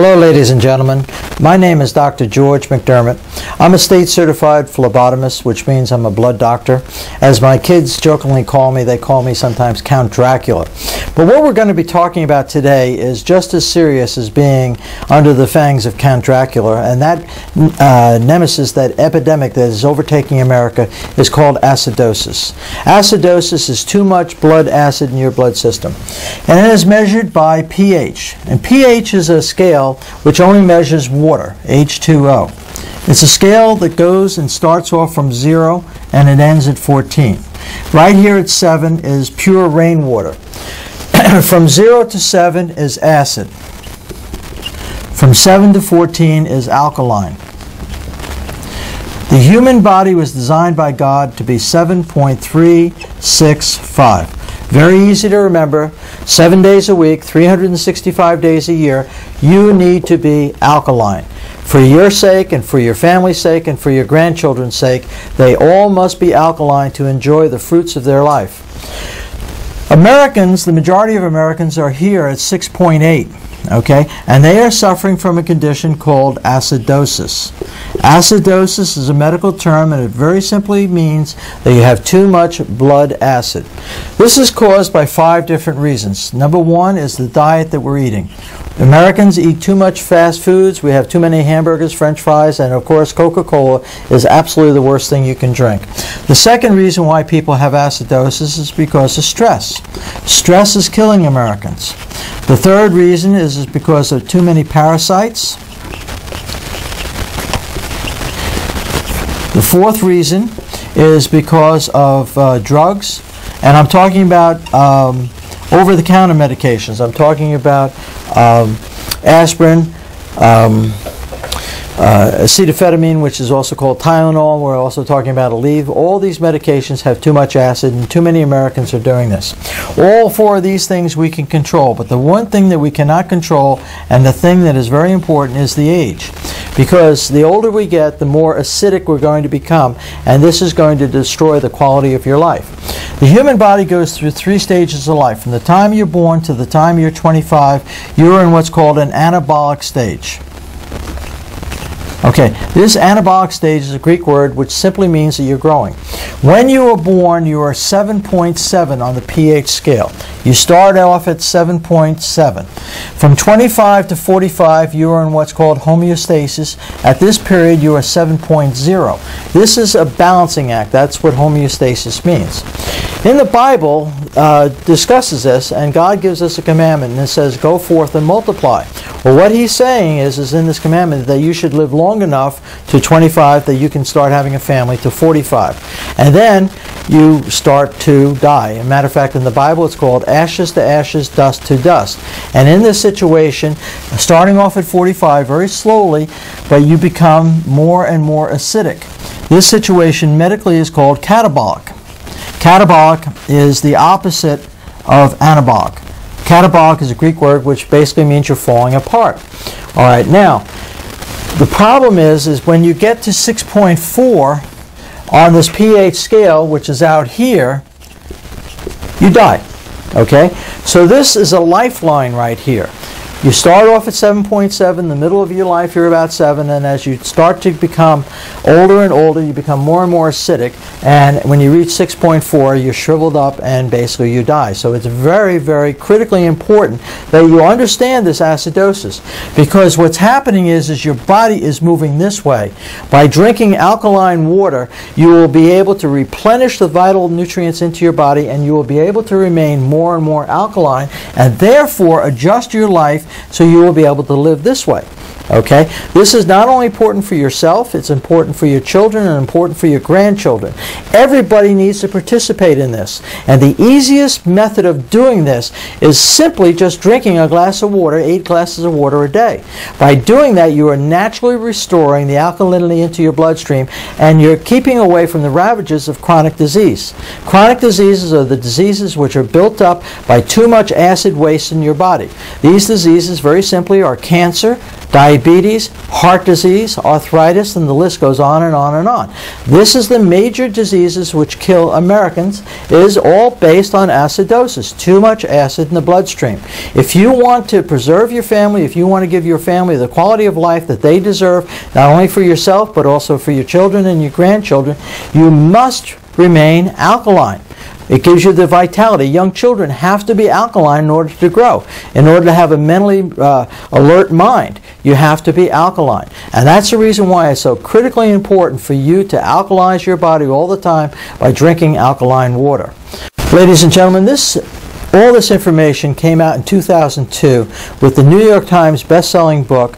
Hello ladies and gentlemen, my name is Dr. George McDermott. I'm a state certified phlebotomist, which means I'm a blood doctor. As my kids jokingly call me, they call me sometimes Count Dracula. But what we're going to be talking about today is just as serious as being under the fangs of Count Dracula, and that nemesis, that epidemic that is overtaking America is called acidosis. Acidosis is too much blood acid in your blood system, and it is measured by pH, and pH is a scale which only measures water, H2O. It's a scale that goes and starts off from 0 and it ends at 14. Right here at 7 is pure rainwater. From 0 to 7 is acid. From 7 to 14 is alkaline. The human body was designed by God to be 7.365. Very easy to remember. 7 days a week, 365 days a year, you need to be alkaline. For your sake and for your family's sake and for your grandchildren's sake, they all must be alkaline to enjoy the fruits of their life. Americans, the majority of Americans are here at 6.8. Okay, and they are suffering from a condition called acidosis. Acidosis is a medical term, and it very simply means that you have too much blood acid. This is caused by 5 different reasons. Number 1 is the diet that we're eating. Americans eat too much fast foods. We have too many hamburgers, French fries, and of course Coca-Cola is absolutely the worst thing you can drink. The second reason why people have acidosis is because of stress. Stress is killing Americans. The third reason is because of too many parasites. The fourth reason is because of drugs, and I'm talking about over-the-counter medications. I'm talking about aspirin, acetaminophen, which is also called Tylenol. We're also talking about Aleve. All these medications have too much acid, and too many Americans are doing this. All 4 of these things we can control, but the one thing that we cannot control, and the thing that is very important, is the age. Because the older we get, the more acidic we're going to become, and this is going to destroy the quality of your life. The human body goes through 3 stages of life. From the time you're born to the time you're 25, you're in what's called an anabolic stage. Okay, this anabolic stage is a Greek word which simply means that you're growing. When you were born, you are 7.7 on the pH scale. You start off at 7.7. From 25 to 45, you are in what's called homeostasis. At this period, you are 7.0. This is a balancing act. That's what homeostasis means. In the Bible, discusses this, and God gives us a commandment, and it says, go forth and multiply. Well, what he's saying is in this commandment that you should live long enough to 25 that you can start having a family to 45. And then you start to die. As a matter of fact, in the Bible it's called ashes to ashes, dust to dust. And in this situation, starting off at 45 very slowly, but you become more and more acidic. This situation medically is called catabolic. Catabolic is the opposite of anabolic. Catabolic is a Greek word which basically means you're falling apart. All right, now, the problem is when you get to 6.4 on this pH scale, which is out here, you die. Okay? So this is a lifeline right here. You start off at 7.7, in the middle of your life you're about 7, and as you start to become older and older, you become more and more acidic, and when you reach 6.4, you're shriveled up and basically you die. So it's very, very critically important that you understand this acidosis, because what's happening is your body is moving this way. By drinking alkaline water, you will be able to replenish the vital nutrients into your body, and you will be able to remain more and more alkaline, and therefore adjust your life so you will be able to live this way. Okay? This is not only important for yourself, it's important for your children and important for your grandchildren. Everybody needs to participate in this. And the easiest method of doing this is simply just drinking a glass of water, 8 glasses of water a day. By doing that, you are naturally restoring the alkalinity into your bloodstream, and you're keeping away from the ravages of chronic disease. Chronic diseases are the diseases which are built up by too much acid waste in your body. These diseases, very simply, are cancer, diabetes, diabetes, heart disease, arthritis, and the list goes on and on and on. This is the major diseases which kill Americans. It is all based on acidosis, too much acid in the bloodstream. If you want to preserve your family, if you want to give your family the quality of life that they deserve, not only for yourself but also for your children and your grandchildren, you must remain alkaline. It gives you the vitality. Young children have to be alkaline in order to grow. In order to have a mentally alert mind, you have to be alkaline. And that's the reason why it's so critically important for you to alkalize your body all the time by drinking alkaline water. Ladies and gentlemen, all this information came out in 2002 with the New York Times best-selling book